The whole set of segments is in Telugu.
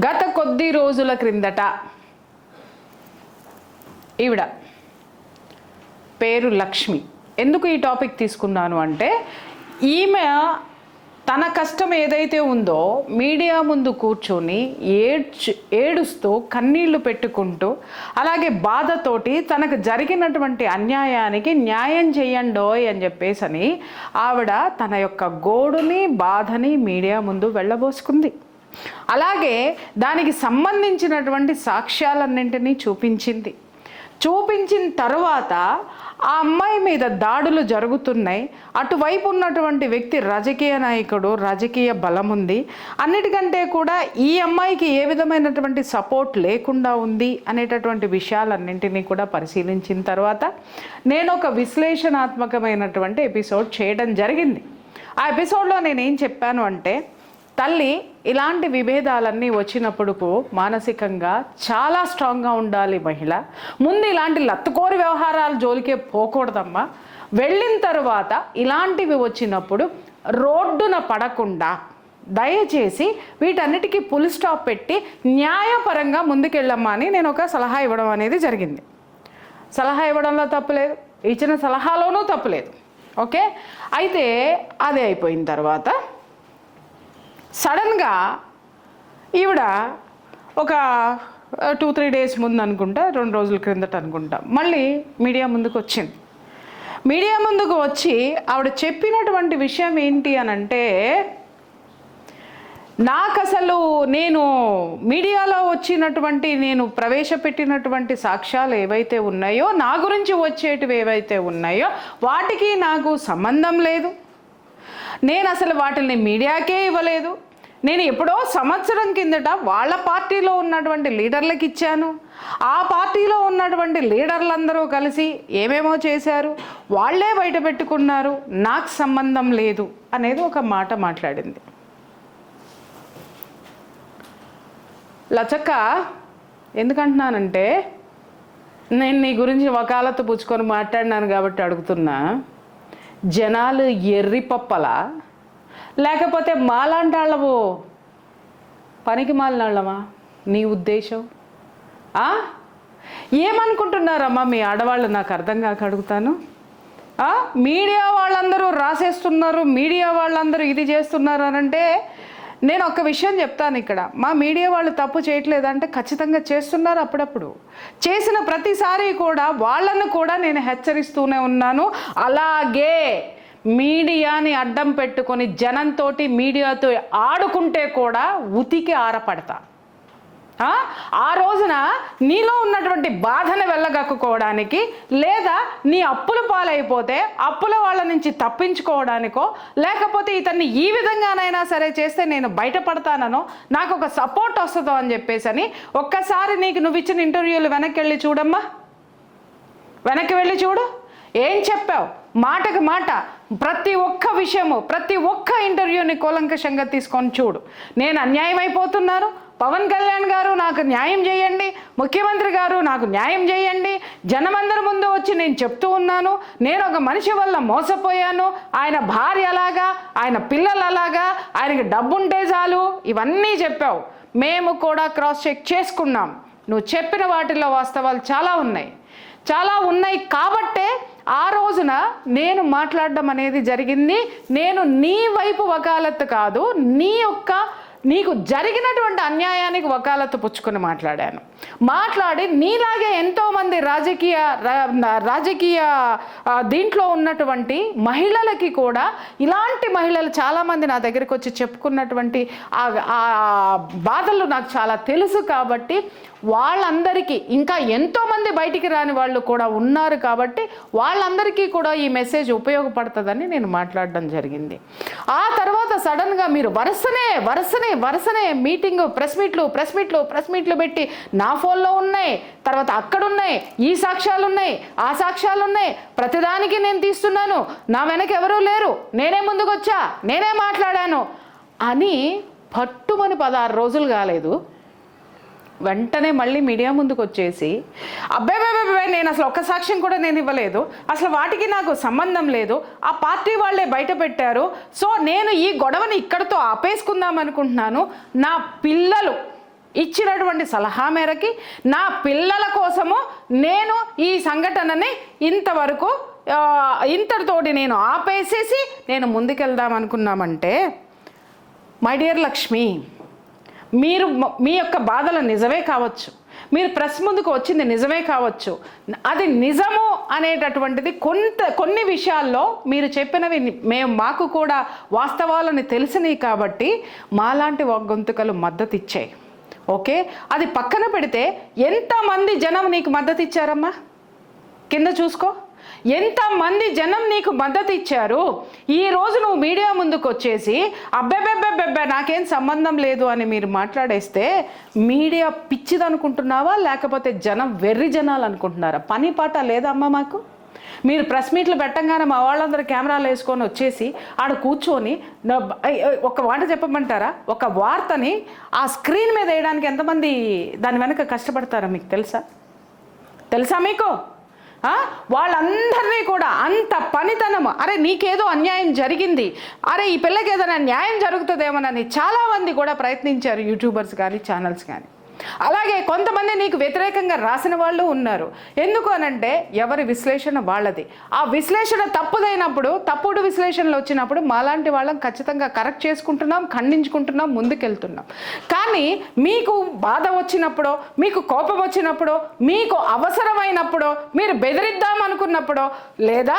గత కొద్ది రోజుల క్రిందట ఈవిడ పేరు లక్ష్మి. ఎందుకు ఈ టాపిక్ తీసుకున్నాను అంటే, ఈమె తన కష్టం ఏదైతే ఉందో మీడియా ముందు కూర్చొని ఏడుస్తూ కన్నీళ్లు పెట్టుకుంటూ, అలాగే బాధతోటి తనకు జరిగినటువంటి అన్యాయానికి న్యాయం చేయండోయ్ అని చెప్పేసని ఆవిడ తన యొక్క గోడుని బాధని మీడియా ముందు వెళ్ళబోసుకుంది. అలాగే దానికి సంబంధించినటువంటి సాక్ష్యాలన్నింటినీ చూపించిన తర్వాత ఆ అమ్మాయి మీద దాడులు జరుగుతున్నాయి. అటువైపు ఉన్నటువంటి వ్యక్తి రాజకీయ నాయకుడు, రాజకీయ బలం ఉంది. అన్నిటికంటే కూడా ఈ అమ్మాయికి ఏ విధమైనటువంటి సపోర్ట్ లేకుండా ఉంది అనేటటువంటి విషయాలన్నింటినీ కూడా పరిశీలించిన తర్వాత నేను ఒక విశ్లేషణాత్మకమైనటువంటి ఎపిసోడ్ చేయడం జరిగింది. ఆ ఎపిసోడ్లో నేనేం చెప్పాను అంటే, తల్లి ఇలాంటి విభేదాలన్నీ వచ్చినప్పుడు మానసికంగా చాలా స్ట్రాంగ్గా ఉండాలి మహిళ. ముందు ఇలాంటి లత్తుకోరి వ్యవహారాల జోలికే పోకూడదమ్మా. వెళ్ళిన తర్వాత ఇలాంటివి వచ్చినప్పుడు రోడ్డున పడకుండా దయచేసి వీటన్నిటికీ ఫుల్ స్టాప్ పెట్టి న్యాయపరంగా ముందుకెళ్ళమ్మా అని నేను ఒక సలహా ఇవ్వడం అనేది జరిగింది. సలహా ఇవ్వడంలో తప్పులేదు, ఇచ్చిన సలహాలోనూ తప్పులేదు. ఓకే, అయితే అదే అయిపోయిన తర్వాత సడన్గా ఈవిడ ఒక 2-3 డేస్ ముందు అనుకుంటా, 2 రోజుల క్రిందట అనుకుంటా, మళ్ళీ మీడియా ముందుకు వచ్చింది. మీడియా ముందుకు వచ్చి ఆవిడ చెప్పినటువంటి విషయం ఏంటి అని అంటే, నాకు అసలు నేను మీడియాలో వచ్చినటువంటి నేను ప్రవేశపెట్టినటువంటి సాక్ష్యాలు ఏవైతే ఉన్నాయో, నా గురించి వచ్చేటివి ఏవైతే ఉన్నాయో వాటికి నాకు సంబంధం లేదు. నేను అసలు వాటిని మీడియాకే ఇవ్వలేదు. నేను ఎప్పుడో సంవత్సరం కిందట వాళ్ళ పార్టీలో ఉన్నటువంటి లీడర్లకు ఇచ్చాను. ఆ పార్టీలో ఉన్నటువంటి లీడర్లందరూ కలిసి ఏమేమో చేశారు, వాళ్ళే బయట పెట్టుకున్నారు, నాకు సంబంధం లేదు అనేది ఒక మాట మాట్లాడింది. లచక్క, ఎందుకంటున్నానంటే, నేను నీ గురించి వకాలత్తు పుచ్చుకొని మాట్లాడినాను కాబట్టి అడుగుతున్నా. జనాలు ఎర్రిపప్పలా, లేకపోతే మాలాంటి వాళ్ళవు పనికి మాలినాళ్ళమా నీ ఉద్దేశం? ఏమనుకుంటున్నారమ్మా మీ ఆడవాళ్ళు? నాకు అర్థం కాక అడుగుతాను. మీడియా వాళ్ళందరూ రాసేస్తున్నారు, మీడియా వాళ్ళందరూ ఇది చేస్తున్నారు అని అంటే, నేను ఒక విషయం చెప్తాను ఇక్కడ. మా మీడియా వాళ్ళు తప్పు చేయట్లేదంటే ఖచ్చితంగా చేస్తున్నారు. అప్పుడప్పుడు చేసిన ప్రతిసారి కూడా వాళ్ళను కూడా నేను హెచ్చరిస్తూనే ఉన్నాను. అలాగే మీడియాని అడ్డం పెట్టుకొని జనంతో మీడియాతో ఆడుకుంటే కూడా ఉతికి ఆరపడతా. ఆ రోజున నీలో ఉన్నటువంటి బాధను వెళ్ళగక్కుకోవడానికి, లేదా నీ అప్పుల పాలైపోతే అప్పుల వాళ్ళ నుంచి తప్పించుకోవడానికో, లేకపోతే ఇతన్ని ఈ విధంగానైనా సరే చేస్తే నేను బయటపడతానో, నాకు ఒక సపోర్ట్ వస్తుందో అని చెప్పేసి ఒక్కసారి నీకు నువ్వు ఇచ్చిన ఇంటర్వ్యూలు వెనక్కి వెళ్ళి చూడమ్మా. వెనక్కి వెళ్ళి చూడు, ఏం చెప్పావు? మాటకు మాట ప్రతి ఒక్క విషయము, ప్రతి ఒక్క ఇంటర్వ్యూని కూలంకషంగా తీసుకొని చూడు. నేను అన్యాయం అయిపోతున్నాను, పవన్ కళ్యాణ్ గారు నాకు న్యాయం చేయండి, ముఖ్యమంత్రి గారు నాకు న్యాయం చేయండి, జనమందరి ముందు వచ్చి నేను చెప్తూ ఉన్నాను, నేను ఒక మనిషి వల్ల మోసపోయాను, ఆయన భార్య అలాగా, ఆయన పిల్లలు అలాగా, ఆయనకి డబ్బుంటే చాలు, ఇవన్నీ చెప్పావు. మేము కూడా క్రాస్ చెక్ చేసుకున్నాం. నువ్వు చెప్పిన వాటిల్లో వాస్తవాలు చాలా ఉన్నాయి కాబట్టే ఆ రోజున నేను మాట్లాడడం అనేది జరిగింది. నేను నీ వైపు వకాలత్తు కాదు, నీకు జరిగినటువంటి అన్యాయానికి వకాలత్తు పుచ్చుకొని మాట్లాడి నీలాగే ఎంతోమంది రాజకీయ దీంట్లో ఉన్నటువంటి మహిళలకి కూడా, ఇలాంటి మహిళలు చాలామంది నా దగ్గరికి వచ్చి చెప్పుకున్నటువంటి ఆ బాధలు నాకు చాలా తెలుసు. కాబట్టి వాళ్ళందరికీ, ఇంకా ఎంతోమంది బయటికి రాని వాళ్ళు కూడా ఉన్నారు కాబట్టి వాళ్ళందరికీ కూడా ఈ మెసేజ్ ఉపయోగపడుతుందని నేను మాట్లాడడం జరిగింది. ఆ తర్వాత సడన్గా మీరు వరుసనే మీటింగ్, ప్రెస్ మీట్లు పెట్టి నా ఫోన్లో ఉన్నాయి, తర్వాత అక్కడున్నాయి, ఈ సాక్ష్యాలు ఉన్నాయి, ఆ సాక్ష్యాలు ఉన్నాయి, ప్రతిదానికి నేను తీస్తున్నాను, నా వెనక ఎవరూ లేరు, నేనే ముందుకొచ్చా, నేనే మాట్లాడాను అని పట్టుమని 16 రోజులు కాలేదు, వెంటనే మళ్ళీ మీడియా ముందుకు వచ్చేసి అబ్బాయి నేను అసలు ఒక్క సాక్ష్యం కూడా నేను ఇవ్వలేదు, అసలు వాటికి నాకు సంబంధం లేదు, ఆ పార్టీ వాళ్ళే బయట పెట్టారు, సో నేను ఈ గొడవని ఇక్కడితో ఆపేసుకుందాం అనుకుంటున్నాను, నా పిల్లలు ఇచ్చినటువంటి సలహా మేరకి నా పిల్లల కోసము నేను ఈ సంఘటనని ఇంతవరకు ఇంతటితోటి నేను ఆపేసేసి నేను ముందుకెళ్దాం అనుకున్నామంటే, మై డియర్ లక్ష్మి, మీరు మీ యొక్క బాధలు నిజమే కావచ్చు, మీరు ప్రెస్ ముందుకు వచ్చింది నిజమే కావచ్చు, అది నిజము అనేటటువంటిది కొన్ని విషయాల్లో మీరు చెప్పినవి మాకు కూడా వాస్తవాలని తెలిసినాయి కాబట్టి మాలాంటి గొంతుకలు మద్దతు ఇచ్చాయి. ఓకే, అది పక్కన పెడితే ఎంతమంది జనం నీకు మద్దతు ఇచ్చారమ్మా? కింద చూసుకో, ఎంతమంది జనం నీకు మద్దతు ఇచ్చారు. ఈరోజు నువ్వు మీడియా ముందుకు వచ్చేసి అబ్బెబ్బెబ్బెబ్బెబ్బే నాకేం సంబంధం లేదు అని మీరు మాట్లాడేస్తే మీడియా పిచ్చిదనుకుంటున్నావా, లేకపోతే జనం వెర్రి జనాలు అనుకుంటున్నారా? పని పాట లేదమ్మా మాకు? మీరు ప్రెస్ మీట్లు పెట్టంగానే మా వాళ్ళందరూ కెమెరాలు వేసుకొని వచ్చేసి ఆడ కూర్చొని ఒక మాట చెప్పమంటారా? ఒక వార్తని ఆ స్క్రీన్ మీద వేయడానికి ఎంతమంది దాని వెనక కష్టపడతారా మీకు తెలుసా మీకు? వాళ్ళందరినీ కూడా అంత పనితనం, అరే నీకేదో అన్యాయం జరిగింది, అరే ఈ పిల్లకి ఏదైనా న్యాయం జరుగుతుందేమోనని చాలామంది కూడా ప్రయత్నించారు, యూట్యూబర్స్ కానీ ఛానల్స్ కానీ. అలాగే కొంతమంది నీకు వ్యతిరేకంగా రాసిన వాళ్ళు ఉన్నారు. ఎందుకు అనంటే ఎవరి విశ్లేషణ వాళ్ళది. ఆ విశ్లేషణ తప్పుదైనప్పుడు, తప్పుడు విశ్లేషణలు వచ్చినప్పుడు మాలాంటి వాళ్ళం ఖచ్చితంగా కరెక్ట్ చేసుకుంటున్నాం, ఖండించుకుంటున్నాం, ముందుకెళ్తున్నాం. కానీ మీకు బాధ వచ్చినప్పుడు, మీకు కోపం వచ్చినప్పుడు, మీకు అవసరమైనప్పుడు, మీరు బెదిరిద్దాం అనుకున్నప్పుడు, లేదా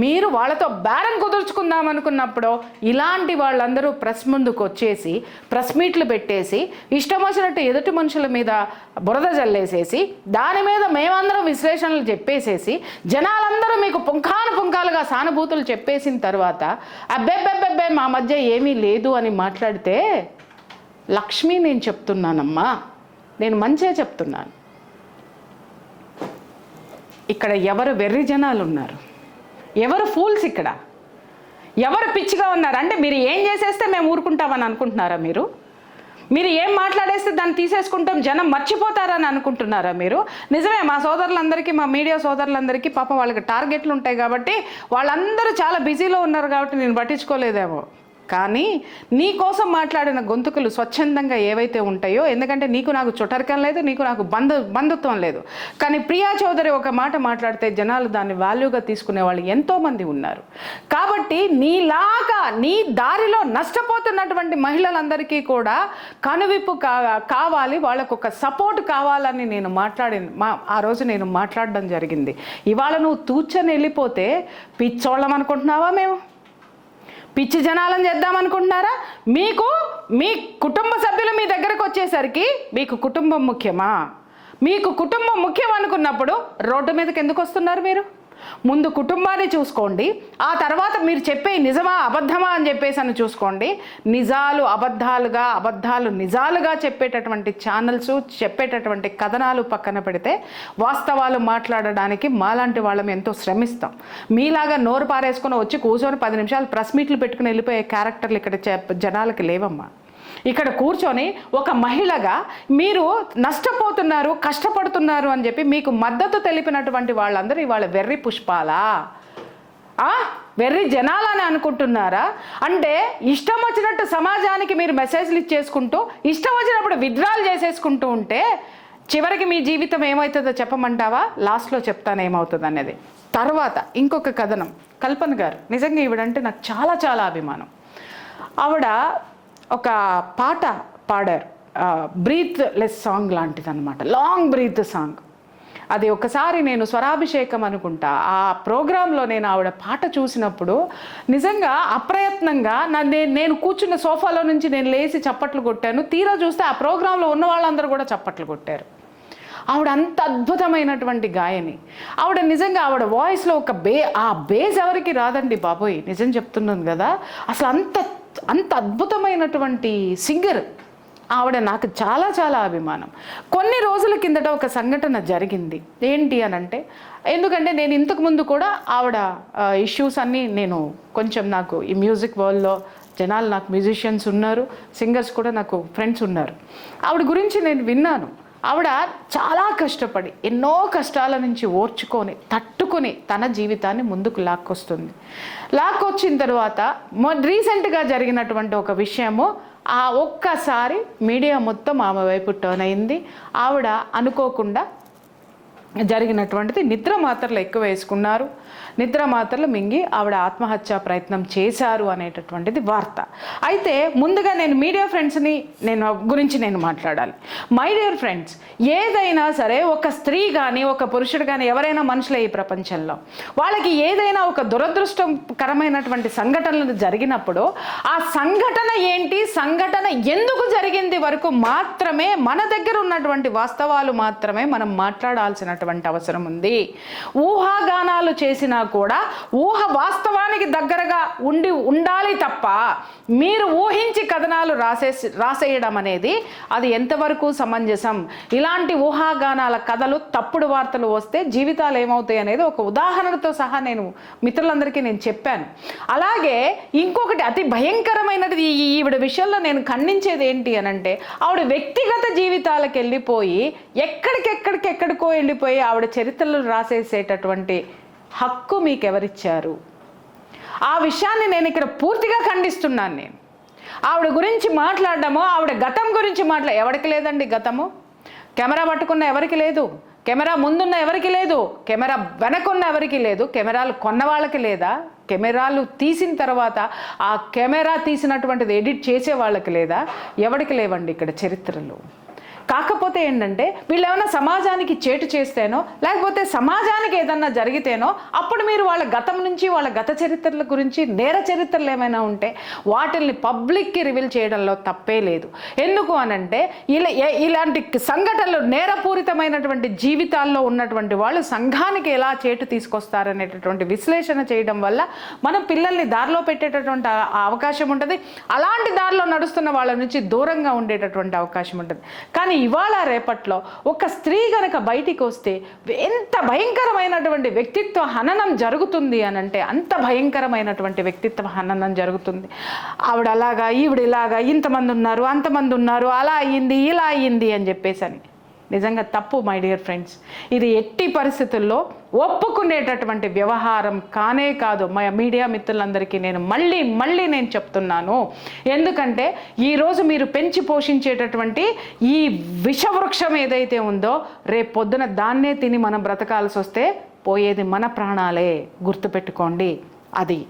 మీరు వాళ్ళతో బేరం కుదుర్చుకుందాం అనుకున్నప్పుడు ఇలాంటి వాళ్ళందరూ ప్రెస్ ముందుకు వచ్చేసి ప్రెస్ మీట్లు పెట్టేసి ఇష్టం వచ్చినట్టు ఎదుటి మనుషుల మీద బురద జల్లేసేసి దాని మీద మేమందరం విశ్లేషణలు చెప్పేసేసి జనాలందరూ మీకు పుంఖాలుగా సానుభూతులు చెప్పేసిన తర్వాత అబ్బెబ్బెబ్బెబ్బే మా మధ్య ఏమీ లేదు అని మాట్లాడితే, లక్ష్మి నేను చెప్తున్నానమ్మా, నేను మంచిగా చెప్తున్నాను. ఇక్కడ ఎవరు వెర్రి జనాలు ఉన్నారు, ఎవరు ఫూల్స్, ఇక్కడ ఎవరు పిచ్చిగా ఉన్నారు అంటే మీరు ఏం చేసేస్తే మేము ఊరుకుంటామని అనుకుంటున్నారా? మీరు ఏం మాట్లాడేస్తే దాన్ని తీసేసుకుంటాం జనం మర్చిపోతారని అనుకుంటున్నారా మీరు? నిజమే, మా సోదరులందరికీ, మా మీడియా సోదరులందరికీ పాపం వాళ్ళకి టార్గెట్లు ఉంటాయి కాబట్టి వాళ్ళందరూ చాలా బిజీలో ఉన్నారు కాబట్టి నేను పట్టించుకోలేదేమో. కానీ నీ కోసం మాట్లాడిన గొంతుకులు స్వచ్ఛందంగా ఏవైతే ఉంటాయో, ఎందుకంటే నీకు నాకు చుట్టరికం లేదు, నీకు నాకు బంధుత్వం లేదు, కానీ ప్రియా చౌదరి ఒక మాట మాట్లాడితే జనాలు దాన్ని వాల్యూగా తీసుకునే వాళ్ళు ఎంతోమంది ఉన్నారు. కాబట్టి నీలాగా నీ దారిలో నష్టపోతున్నటువంటి మహిళలందరికీ కూడా కనువిప్పు కావాలి, వాళ్ళకు ఒక సపోర్ట్ కావాలని నేను ఆ రోజు నేను మాట్లాడడం జరిగింది. ఇవాళ నువ్వు తూచని వెళ్ళిపోతే పిచ్చోళ్ళం అనుకుంటున్నావా? మేము పిచ్చి జనాలను చేద్దామనుకుంటున్నారా? మీకు మీ కుటుంబ సభ్యులు మీ దగ్గరకు వచ్చేసరికి మీకు కుటుంబం ముఖ్యమా? మీకు కుటుంబం ముఖ్యం అనుకున్నప్పుడు రోడ్డు మీదకి ఎందుకు వస్తున్నారు మీరు? ముందు కుటుంబాన్ని చూసుకోండి, ఆ తర్వాత మీరు చెప్పే నిజమా అబద్ధమా అని చెప్పేసి అని చూసుకోండి. నిజాలు అబద్ధాలుగా, అబద్ధాలు నిజాలుగా చెప్పేటటువంటి ఛానల్స్, చెప్పేటటువంటి కథనాలు పక్కన పెడితే వాస్తవాలు మాట్లాడడానికి మాలాంటి వాళ్ళం ఎంతో శ్రమిస్తాం. మీలాగా నోరు పారేసుకొని వచ్చి కూర్చొని 10 నిమిషాలు ప్రెస్ మీట్లు పెట్టుకుని వెళ్ళిపోయే క్యారెక్టర్లు ఇక్కడ జనాలకి లేవమ్మా. ఇక్కడ కూర్చొని ఒక మహిళగా మీరు నష్టపోతున్నారు, కష్టపడుతున్నారు అని చెప్పి మీకు మద్దతు తెలిపినటువంటి వాళ్ళందరూ ఇవాళ వెర్రి పుష్పాలా, వెర్రి జనాలని అనుకుంటున్నారా? అంటే ఇష్టం వచ్చినట్టు సమాజానికి మీరు మెసేజ్లు ఇచ్చేసుకుంటూ ఇష్టం వచ్చినప్పుడు విత్డ్రాల్ చేసేసుకుంటూ ఉంటే చివరికి మీ జీవితం ఏమవుతుందో చెప్పమంటావా? లాస్ట్లో చెప్తాను ఏమవుతుంది అనేది. తర్వాత ఇంకొక కథనం, కల్పన గారు, నిజంగా ఈవిడంటే నాకు చాలా చాలా అభిమానం. ఆవిడ ఒక పాట పాడారు, బ్రీత్ లెస్ సాంగ్ లాంటిది అనమాట, లాంగ్ బ్రీత్ సాంగ్. అది ఒకసారి నేను స్వరాభిషేకం అనుకుంటా ఆ ప్రోగ్రాంలో నేను ఆవిడ పాట చూసినప్పుడు నిజంగా అప్రయత్నంగా నేను కూర్చున్న సోఫాలో నుంచి నేను లేచి చప్పట్లు కొట్టాను. తీరా చూస్తే ఆ ప్రోగ్రాంలో ఉన్న వాళ్ళందరూ కూడా చప్పట్లు కొట్టారు. ఆవిడ అంత అద్భుతమైనటువంటి గాయని. ఆవిడ నిజంగా ఆవిడ వాయిస్లో ఒక ఆ బేస్ ఎవరికి రాదండి బాబోయ్, నిజం చెప్తున్నాను కదా. అసలు అంత అద్భుతమైనటువంటి సింగర్ ఆవిడ. నాకు చాలా చాలా అభిమానం. కొన్ని రోజుల కిందట ఒక సంఘటన జరిగింది. ఏంటి అనంటే, ఎందుకంటే నేను ఇంతకుముందు కూడా ఆవిడ ఇష్యూస్ అన్నీ నేను కొంచెం, నాకు ఈ మ్యూజిక్ వరల్డ్లో జనాలు, నాకు మ్యూజిషియన్స్ ఉన్నారు, సింగర్స్ కూడా నాకు ఫ్రెండ్స్ ఉన్నారు. ఆవిడ గురించి నేను విన్నాను. ఆవిడ చాలా కష్టపడి ఎన్నో కష్టాల నుంచి ఓర్చుకొని తట్టుకొని తన జీవితాన్ని ముందుకు లాక్కొస్తుంది. లాక్కొచ్చిన తర్వాత రీసెంట్గా జరిగినటువంటి ఒక విషయము, ఆ ఒక్కసారి మీడియా మొత్తం ఆమె వైపు టర్న్ అయింది. ఆవిడ అనుకోకుండా జరిగినటువంటిది నిద్ర మాత్రలు ఎక్కువ వేసుకున్నారు, నిద్ర మాత్రలు మింగి ఆవిడ ఆత్మహత్యా ప్రయత్నం చేశారు అనేటటువంటిది వార్త. అయితే ముందుగా నేను మీడియా ఫ్రెండ్స్ని గురించి నేను మాట్లాడాలి. మై డియర్ ఫ్రెండ్స్, ఏదైనా సరే ఒక స్త్రీ కానీ ఒక పురుషుడు కానీ ఎవరైనా మనుషులే ఈ ప్రపంచంలో, వాళ్ళకి ఏదైనా ఒక దురదృష్టకరమైనటువంటి సంఘటనలు జరిగినప్పుడు ఆ సంఘటన ఏంటి, సంఘటన ఎందుకు జరిగింది వరకు మాత్రమే మన దగ్గర ఉన్నటువంటి వాస్తవాలు మాత్రమే మనం మాట్లాడాల్సినటువంటి అవసరం ఉంది. ఊహాగానాలు చేసినా కూడా ఊహ వాస్తవానికి దగ్గరగా ఉండాలి తప్ప మీరు ఊహించి కథనాలు రాసేయడం అనేది అది ఎంతవరకు సమంజసం. ఇలాంటి ఊహాగానాల కథలు, తప్పుడు వార్తలు వస్తే జీవితాలు ఏమవుతాయి అనేది ఒక ఉదాహరణతో సహా నేను మిత్రులందరికీ నేను చెప్పాను. అలాగే ఇంకొకటి అతి భయంకరమైనది ఈవిడ విషయంలో నేను ఖండించేది ఏంటి అనంటే, ఆవిడ వ్యక్తిగత జీవితాలకు వెళ్ళిపోయి ఎక్కడికో వెళ్ళిపోయి ఆవిడ చరిత్రలు రాసేసేటటువంటి హక్కు మీకు ఎవరిచ్చారు? ఆ విషయాన్ని నేను ఇక్కడ పూర్తిగా ఖండిస్తున్నాను. నేను ఆవిడ గురించి మాట్లాడడము, ఆవిడ గతం గురించి ఎవరికి లేదండి గతము. కెమెరా పట్టుకున్న ఎవరికి లేదు, కెమెరా ముందున్న ఎవరికి లేదు, కెమెరా వెనకున్న ఎవరికి లేదు, కెమెరాలు కొన్న వాళ్ళకి లేదా, కెమెరాలు తీసిన తర్వాత ఆ కెమెరా తీసినటువంటిది ఎడిట్ చేసే వాళ్ళకి లేదా, ఎవరికి లేవండి ఇక్కడ చరిత్రలు. కాకపోతే ఏంటంటే వీళ్ళు ఏమైనా సమాజానికి చేటు చేస్తేనో లేకపోతే సమాజానికి ఏదన్నా జరిగితేనో అప్పుడు మీరు వాళ్ళ గతం నుంచి వాళ్ళ గత చరిత్రల గురించి నేర చరిత్రలు ఏమైనా ఉంటే వాటిల్ని పబ్లిక్కి రివీల్ చేయడంలో తప్పే లేదు. ఎందుకు అనంటే ఇలాంటి సంఘటనలు నేరపూరితమైనటువంటి జీవితాల్లో ఉన్నటువంటి వాళ్ళు సంఘానికి ఎలా చేటు తీసుకొస్తారనేటటువంటి విశ్లేషణ చేయడం వల్ల మన పిల్లల్ని దారిలో పెట్టేటటువంటి అవకాశం ఉంటుంది. అలాంటి దారిలో నడుస్తున్న వాళ్ళ నుంచి దూరంగా ఉండేటటువంటి అవకాశం ఉంటుంది. కానీ ఇవాళ రేపట్లో ఒక స్త్రీ గనక బయటికి వస్తే ఎంత భయంకరమైనటువంటి వ్యక్తిత్వ హననం జరుగుతుంది అనంటే అంత భయంకరమైనటువంటి వ్యక్తిత్వ హననం జరుగుతుంది. ఆవిడ అలాగా, ఈవిడ ఇలాగా, ఇంతమంది ఉన్నారు, అంతమంది ఉన్నారు, అలా అయ్యింది, ఇలా అయ్యింది అని చెప్పేసి నిజంగా తప్పు మై డియర్ ఫ్రెండ్స్. ఇది ఎట్టి పరిస్థితుల్లో ఒప్పుకునేటటువంటి వ్యవహారం కానే కాదు. మా మీడియా మిత్రులందరికీ నేను మళ్ళీ నేను చెప్తున్నాను. ఎందుకంటే ఈరోజు మీరు పెంచి పోషించేటటువంటి ఈ విషవృక్షం ఏదైతే ఉందో రేపు పొద్దున దాన్నే తిని మనం బ్రతకాల్సి వస్తే పోయేది మన ప్రాణాలే. గుర్తుపెట్టుకోండి అది.